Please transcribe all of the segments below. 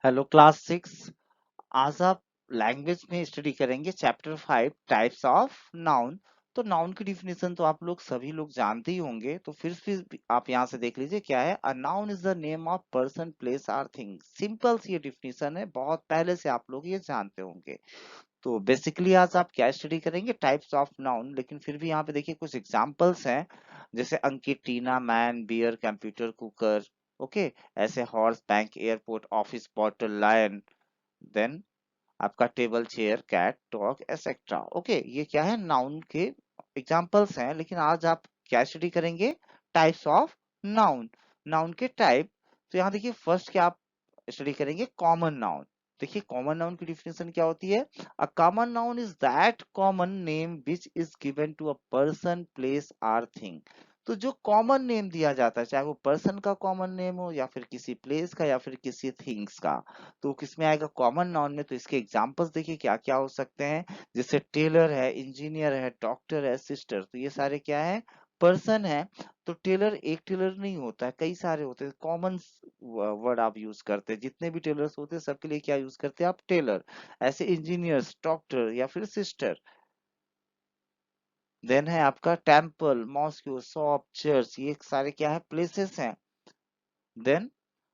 Hello class 6। आज आप language में स्टडी करेंगे चैप्टर 5 टाइप्स ऑफ नाउन। तो नाउन की डिफिनेशन तो आप लोग सभी लोग जानते ही होंगे, तो फिर भी आप यहाँ से देख लीजिए क्या है। A noun is the name of person place or thing. Simple सी ये डिफिनेशन है, बहुत पहले से आप लोग ये जानते होंगे। तो बेसिकली आज आप क्या स्टडी करेंगे, टाइप्स ऑफ नाउन। लेकिन फिर भी यहाँ पे देखिए कुछ एग्जांपल्स हैं, जैसे Ankit, Tina, man, bear, computer, cooker. Okay, ऐसे horse, bank, airport, office, bottle, lion. Then आपका table, chair, cat, dog, etcetera. Okay, ये क्या है, नाउन के एग्जांपल्स हैं। लेकिन आज आप क्या स्टडी करेंगे, टाइप्स ऑफ नाउन, नाउन के टाइप। तो यहाँ देखिए फर्स्ट क्या आप स्टडी करेंगे, कॉमन नाउन। देखिए कॉमन नाउन की डिफिनेशन क्या होती है। A common noun is that common name which is given to a person, place or thing. तो जो कॉमन नेम दिया जाता है, चाहे वो पर्सन का कॉमन नेम हो या फिर किसी प्लेस का या फिर किसी थिंग्स का, तो किसमें आएगा, कॉमन नाउन में। तो इसके एग्जांपल्स देखिए क्या क्या हो सकते हैं। जैसे टेलर है, इंजीनियर है, डॉक्टर है, सिस्टर। तो ये सारे क्या है, पर्सन है। तो टेलर एक टेलर नहीं होता है, कई सारे होते हैं। कॉमन वर्ड आप यूज करते हैं, जितने भी टेलर्स होते हैं सबके लिए क्या यूज करते हैं आप, टेलर। ऐसे इंजीनियर्स, डॉक्टर या फिर सिस्टर। देन है आपका टेम्पल, मॉस्को, शॉप, चर्च। ये सारे क्या है, प्लेसेस हैं। देन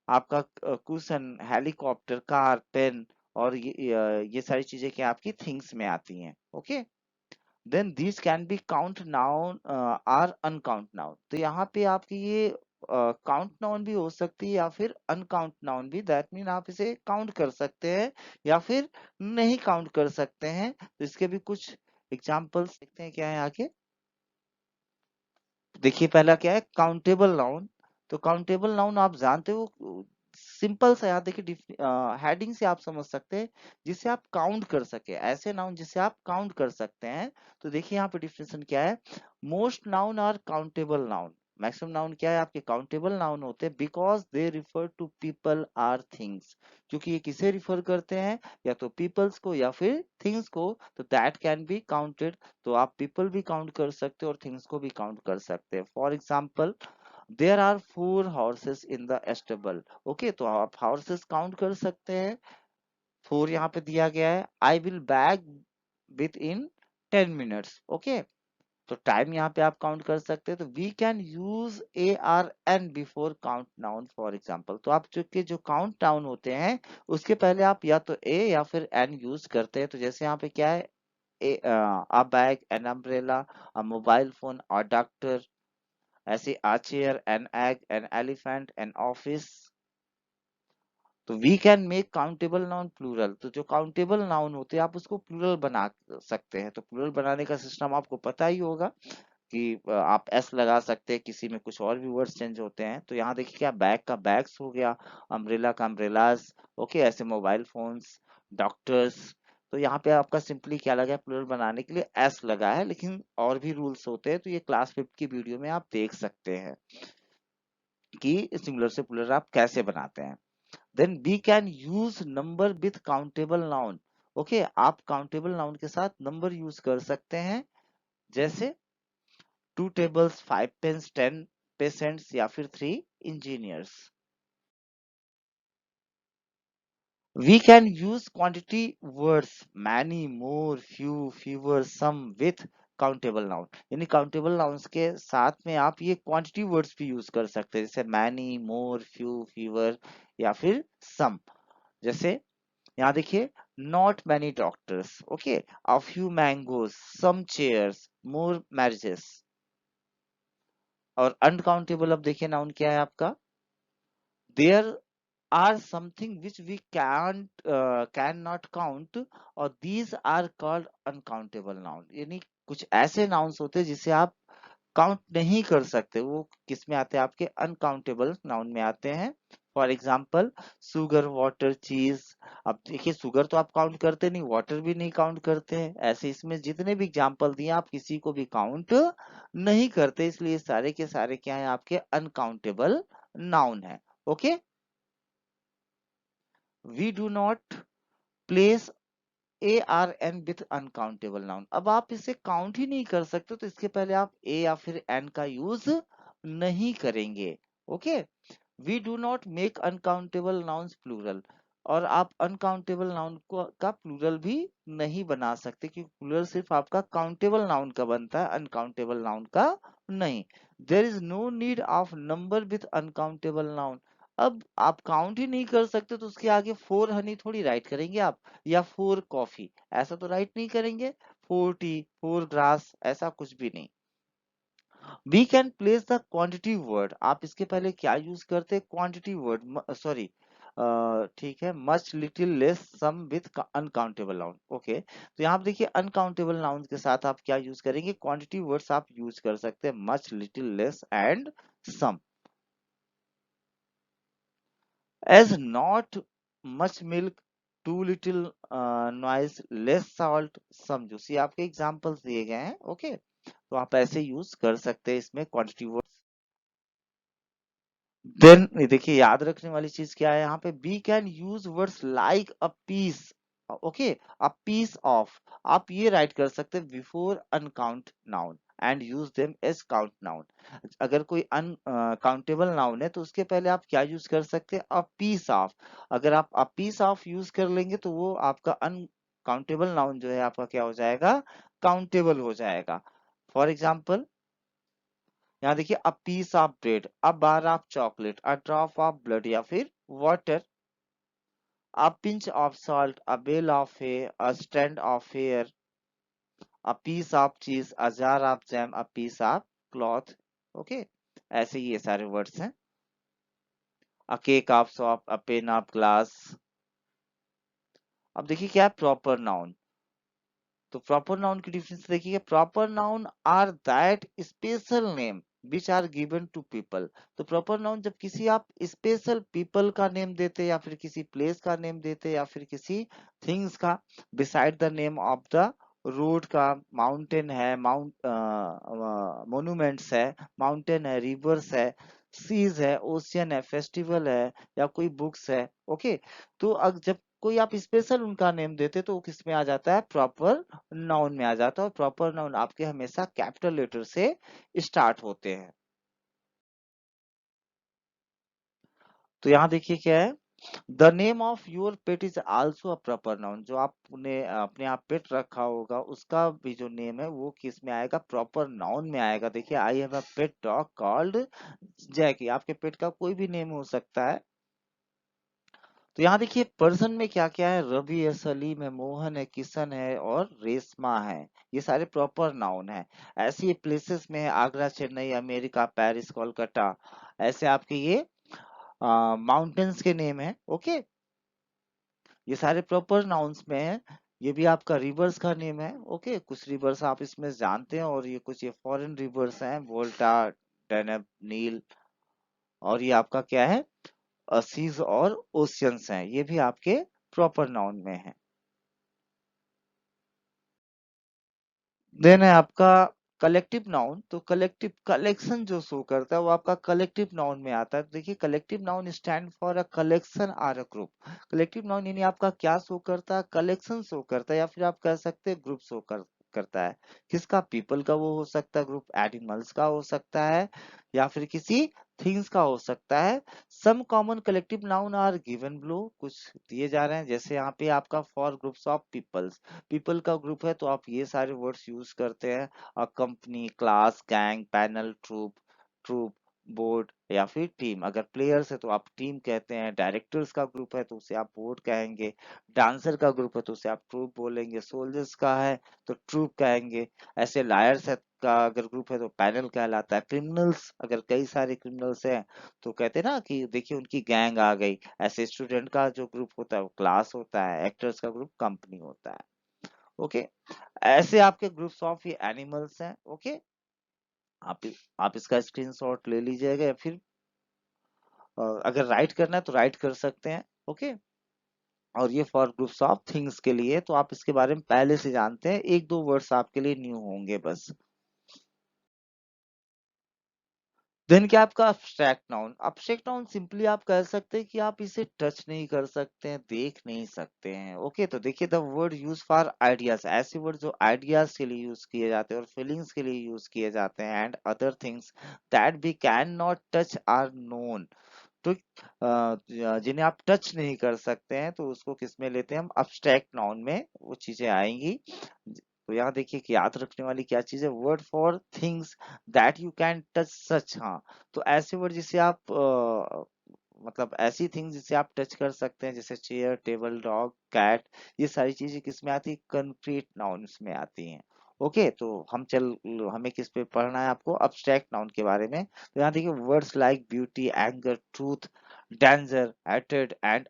आपका कुशन, हेलीकॉप्टर, कार, पेन। और ये सारी चीजें क्या आपकी थिंग्स में आती हैं। Okay, then this can be count noun or uncount noun. तो यहाँ पे आपकी ये काउंट नाउन भी हो सकती है या फिर अनकाउंट नाउन भी। दैट मीन आप इसे काउंट कर सकते हैं या फिर नहीं काउंट कर सकते हैं। तो इसके भी कुछ एग्जांपल्स देखते हैं क्या है आगे। देखिए पहला क्या है, काउंटेबल नाउन। तो काउंटेबल नाउन आप जानते हो, सिंपल सा याद देखिए, हेडिंग से आप समझ सकते हैं, जिसे आप काउंट कर सके, ऐसे नाउन जिसे आप काउंट कर सकते हैं। तो देखिए यहाँ पे डिफिनेशन क्या है, most noun are countable noun. Maximum noun क्या है आपके, काउंटेबल नाउन होते हैं, because they refer to people or things. क्योंकि ये किसे रिफर करते हैं, या तो पीपल्स को या फिर थिंग्स को। तो दैट कैन बी काउंटेड। तो आप पीपल भी काउंट कर सकते हो और थिंग्स को भी काउंट कर सकते हैं। For example, there are 4 horses in the stable. Okay, तो आप हॉर्सेस काउंट कर सकते हैं। 4 यहाँ पे दिया गया है। I will back within 10 minutes। Okay, तो टाइम यहाँ पे आप काउंट कर सकते हैं। तो we can use a or an before count noun. For example, तो आप जो काउंट नाउन होते हैं उसके पहले आप या तो ए या फिर एन यूज करते हैं। तो जैसे यहाँ पे क्या है, a bag, an umbrella, a mobile phone, a doctor, ऐसे a chair, an egg, an elephant, an office। तो we can make countable noun plural. तो जो काउंटेबल नाउन होते हैं आप उसको प्लूरल बना सकते हैं। तो प्लूरल बनाने का सिस्टम आपको पता ही होगा कि आप एस लगा सकते हैं, किसी में कुछ और भी वर्ड्स चेंज होते हैं। तो यहाँ देखिए क्या, बैग का बैग्स हो गया, अम्ब्रेला का अम्ब्रेलाज। ओके, ऐसे मोबाइल फोन्स, डॉक्टर्स। तो यहाँ पे आपका सिंपली क्या लगा है, प्लूरल बनाने के लिए एस लगा है। लेकिन और भी रूल्स होते हैं, तो ये क्लास 5 की वीडियो में आप देख सकते हैं कि सिंगुलर से प्लूरल आप कैसे बनाते हैं। Then we can use number with countable noun. Okay, आप काउंटेबल नाउन के साथ नंबर यूज कर सकते हैं। जैसे 2 tables, 5 pens, 10 patients या फिर 3 engineers। We can use quantity words, many, more, few, fewer, some with countable noun। यानी countable nouns के साथ में आप ये quantity words भी यूज कर सकते हैं, जैसे many, more, few, fewer या फिर some। जैसे यहाँ देखिए, not many doctors, okay, a few mangoes, some chairs, more marriages। और uncountable अब देखिए नाउन क्या है आपका, there are something which we cannot count, और these are called uncountable noun। यानी कुछ ऐसे nouns होते हैं जिसे आप काउंट नहीं कर सकते, वो किस में आते हैं, आपके अनकाउंटेबल नाउन में आते हैं। फॉर एग्जाम्पल, सुगर, वाटर, चीज। अब देखिए सुगर तो आप काउंट करते नहीं, वाटर भी नहीं काउंट करते हैं। ऐसे इसमें जितने भी एग्जाम्पल दिए आप किसी को भी काउंट नहीं करते, इसलिए सारे के सारे क्या है, आपके अनकाउंटेबल नाउन है। Okay, we do not place a or an with uncountable noun. अब आप इसे काउंट ही नहीं कर सकते, तो इसके पहले आप ए या फिर एन का यूज नहीं करेंगे। Okay, we do not make uncountable nouns plural. और आप अनकाउंटेबल नाउन को का प्लूरल भी नहीं बना सकते, क्योंकि प्लूरल सिर्फ आपका काउंटेबल नाउन का बनता है, अनकाउंटेबल नाउन का नहीं। There is no need of number with uncountable noun. अब आप काउंट ही नहीं कर सकते तो उसके आगे फोर हनी थोड़ी राइट करेंगे आप, या फोर कॉफी, ऐसा तो राइट नहीं करेंगे। फोर टी, फोर ग्रास, ऐसा कुछ भी नहीं। We can place the quantity word, आप इसके पहले क्या यूज करते हैं, क्वांटिटी वर्ड, सॉरी, ठीक है, much little less some with uncountable noun. Okay, तो यहाँ पे देखिए अनकाउंटेबल नाउन के साथ आप क्या यूज करेंगे, क्वांटिटी वर्ड्स आप यूज कर सकते हैं, much little less and some. As not much milk, too little noise, less salt, समझो, सी आपके एग्जांपल्स दिए गए हैं। ओके, तो आप ऐसे यूज कर सकते हैं इसमें क्वांटिटी वर्ड। देन देखिए याद रखने वाली चीज क्या है यहाँ पे, we can use words like a piece. Okay, a piece of, आप ये राइट कर सकते हैं before uncount noun and use them as count noun. अगर कोई अनकाउंटेबल नाउन है तो उसके पहले आप क्या यूज कर सकते हैं, अ पीस ऑफ। अगर आप अ पीस ऑफ यूज कर लेंगे तो वो आपका अनकाउंटेबल नाउन जो है आपका क्या हो जाएगा, काउंटेबल हो जाएगा। फॉर एग्जाम्पल यहाँ देखिए, a piece of bread, a bar of chocolate, a drop of blood या फिर water, a pinch of salt, a bale of hay, a stand of hair, a piece of cheese, a jar of jam, a piece of cloth. Okay, ऐसे ये सारे words हैं। A cake of soap, a pane of glass. अब देखिए क्या है proper noun, तो proper noun की डिफरेंस देखिए, proper noun are that special name which are given to people. तो प्रॉपर नाउन जब किसी आप स्पेशल पीपल का नेम देते, या फिर किसी प्लेस का नेम देते, या फिर किसी थिंग्स का, beside the name of the road का, माउंटेन है, मोन्यूमेंट्स है, माउंटेन है, रिवर्स है, सीज है, ओशियन है, फेस्टिवल है, या कोई बुक्स है। ओके, तो अब जब कोई आप स्पेशल उनका नेम देते तो वो किस में आ जाता है, प्रॉपर नाउन में आ जाता है। और प्रॉपर नाउन आपके हमेशा कैपिटल लेटर से स्टार्ट होते हैं। तो यहाँ देखिए क्या है, the name of your pet is also a proper noun. जो आपने अपने आप पेट रखा होगा उसका भी जो नेम है वो किस में आएगा, प्रॉपर नाउन में आएगा। देखिए, I have a pet dog called Jackie, आपके पेट का कोई भी नेम हो सकता है। तो यहाँ देखिए पर्सन में क्या क्या है, रवि है, सलीम है, मोहन है, किशन है और रेशमा है, ये सारे प्रॉपर नाउन है। ऐसे प्लेसेस में है, आगरा, चेन्नई, अमेरिका, पेरिस, कोलकाता, ऐसे आपके ये माउंटेन्स के नेम है। ओके, ये सारे प्रॉपर नाउन्स में है। ये भी आपका रिवर्स का नेम है। ओके, कुछ रिवर्स आप इसमें जानते हैं, और ये कुछ ये फॉरेन रिवर्स हैं, वोल्टा, डेनब, नील, और ये आपका क्या है, सीज और ओशियंस हैं, ये भी आपके प्रॉपर नाउन में है। देन है आपका कलेक्टिव नाउन, तो कलेक्टिव कलेक्शन जो शो करता है वो आपका कलेक्टिव नाउन में आता है। तो देखिए collective noun stand for a collection or a group. Collective noun यानी आपका क्या शो करता है, कलेक्शन शो करता है, या फिर आप कह सकते हैं ग्रुप करता है। किसका, पीपल का वो हो सकता है ग्रुप, एनिमल्स का हो सकता है, या फिर किसी थिंग्स का हो सकता है। Some common collective noun are given below, कुछ दिए जा रहे हैं, जैसे यहाँ पे आपका for groups of peoples, people का ग्रुप है तो आप ये सारे वर्ड्स यूज करते हैं, company, class, gang, panel, troupe, troupe, board, या फिर टीम। अगर प्लेयर्स है तो आप टीम कहते हैं, डायरेक्टर्स का ग्रुप है तो उसे आप बोर्ड कहेंगे, डांसर का ग्रुप है तो उसे आप ट्रूप बोलेंगे, सोल्जर्स का है तो ट्रूप कहेंगे, ऐसे लायर्स है का अगर ग्रुप है तो पैनल कहलाता है। क्रिमिनल्स, अगर कई सारे क्रिमिनल्स हैं तो कहते हैं ना कि देखिए उनकी गैंग आ गई। ऐसे स्टूडेंट का जो ग्रुप होता है वो क्लास होता है, एक्टर्स का ग्रुप कंपनी होता है। ओके, ऐसे आपके ग्रुप्स ऑफ ये एनिमल्स हैं। ओके, आप आप इसका स्क्रीनशॉट ले लीजिएगा, या फिर अगर राइट करना है तो राइट कर सकते हैं। ओके, और ये फॉर ग्रुप्स ऑफ थिंग्स के लिए, तो आप इसके बारे में पहले से जानते हैं, एक दो वर्ड्स आपके लिए न्यू होंगे बस। देन क्या आपका abstract noun, abstract noun simply आप कह सकते हैं कि आप इसे टच नहीं कर सकते हैं, देख नहीं सकते हैं। ओके, तो देखिए the word use for ideas, ऐसे वर्ड जो आइडियाज के लिए यूज किए जाते हैं और फीलिंग्स के लिए यूज किए जाते हैं, and other things that we can not touch or known. तो जिन्हें आप टच नहीं कर सकते हैं तो उसको किस में लेते हैं हम, अब्स्ट्रैक्ट नाउन में वो चीजें आएंगी। तो यहाँ देखिए कि याद रखने वाली क्या चीज है, word for things that you can touch सच। हाँ, तो ऐसे वर्ड जिसे आप मतलब ऐसी थिंग्स जिसे आप टच कर सकते हैं, जैसे चेयर, टेबल, डॉग, कैट, ये सारी चीजें किस में आती है, कंक्रीट नाउन्स में आती हैं। ओके, तो हमें किस पे पढ़ना है आपको, अब्स्ट्रैक्ट नाउन के बारे में। तो यहाँ देखिए words like beauty, anger, truth, danger, हेटेड एंड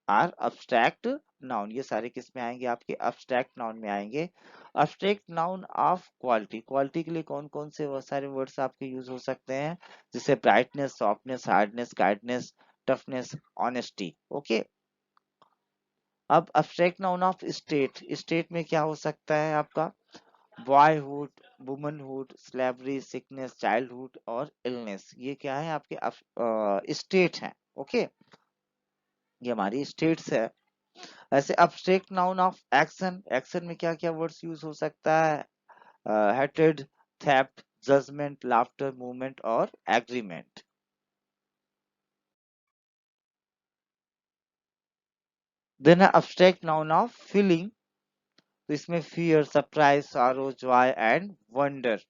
आर अब्स्ट्रैक्ट नाउन, ये सारे किस में आएंगे, आपके अब्स्ट्रैक्ट नाउन में आएंगे। Abstract noun of quality, quality के लिए कौन कौन से वो सारे वर्ड्स आपके यूज हो सकते हैं, जैसे brightness, softness, hardness, kindness, toughness, honesty. Okay, अब abstract noun of state, state में क्या हो सकता है आपका, boyhood, womanhood, slavery, sickness, childhood और इलनेस, ये क्या है आपके स्टेट है। ओके, ये हमारी स्टेट्स है। ऐसे abstract noun of action, action में क्या क्या वर्ड्स यूज हो सकता है, हेटेड, थेफ्ट, जजमेंट, लाफ्टर, मूवमेंट और एग्रीमेंट। देन है अब्स्ट्रैक्ट नाउन ऑफ फीलिंग, तो इसमें fear, surprise, sorrow, joy and wonder.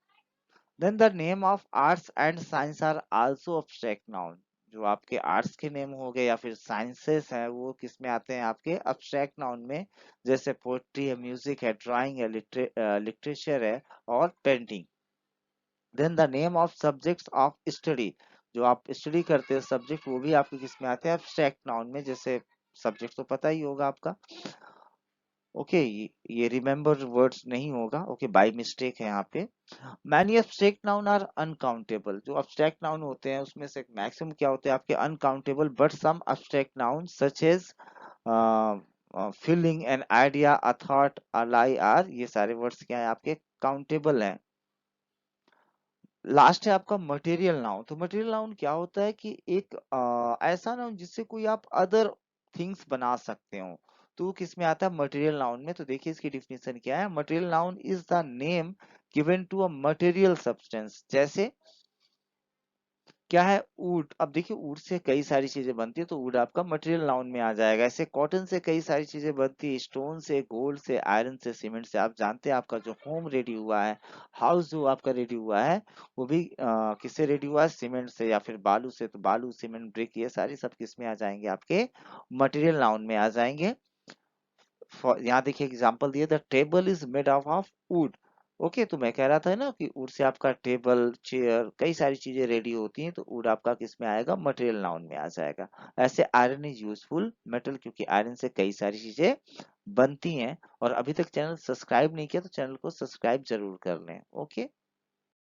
Then the name of arts and science are also abstract noun, जो आपके आर्ट्स के नेम हो गए या फिर साइंसेस हैं वो किस में आते हैं, आपके अब्स्ट्रैक्ट नाउन में, जैसे पोएट्री है, म्यूजिक है, ड्राइंग है, लिटरेचर है और painting. Then the name of subjects of study, जो आप स्टडी करते हैं सब्जेक्ट, वो भी आपके किस में आते हैं, अब्स्ट्रैक्ट नाउन में, जैसे सब्जेक्ट तो पता ही होगा आपका। ओके, ये रिमेम्बर वर्ड्स नहीं होगा, ओके, बाय मिस्टेक है यहाँ पे। Many abstract noun are uncountable, जो अब्स्ट्रैक्ट नाउन होते हैं उसमें से मैक्सिमम क्या होते हैं आपके uncountable, but some abstract noun such as feeling, an idea, a thought, a lie or, ये सारे वर्ड्स क्या है आपके काउंटेबल हैं। लास्ट है आपका मटेरियल नाउन, तो मटेरियल नाउन क्या होता है कि एक ऐसा नाउन जिससे कोई आप अदर थिंग्स बना सकते हो, तो वो किस में आता है, मटेरियल नाउन में। तो देखिए इसकी डिफिनेशन क्या है, material noun is the name given to a material substance, जैसे क्या है, वुड, अब देखिए वुड से कई सारी चीजें बनती है तो वुड आपका मटेरियल नाउन में आ जाएगा। ऐसे कॉटन से कई सारी चीजें बनती है, स्टोन से, गोल्ड से, आयरन से, सीमेंट से। आप जानते हैं आपका जो होम रेडी हुआ है, हाउस जो आपका रेडी हुआ है, वो भी किससे रेडी हुआ है, सीमेंट से या फिर बालू से। तो बालू, सीमेंट, ब्रिक, ये सारी सब किस में आ जाएंगे, आपके मटेरियल नाउन में आ जाएंगे। यहाँ देखिए एग्जांपल दिए, the table is made of would. Okay, तो मैं कह रहा था ना कि वुड से आपका टेबल, चेयर, कई सारी चीजें रेडी होती हैं, तो वुड आपका किस में आएगा, मटेरियल नाउन में आ जाएगा। ऐसे आयरन इज यूजफुल मेटल, क्योंकि आयरन से कई सारी चीजें बनती हैं। और अभी तक चैनल सब्सक्राइब नहीं किया तो चैनल को सब्सक्राइब जरूर कर लें। ओके।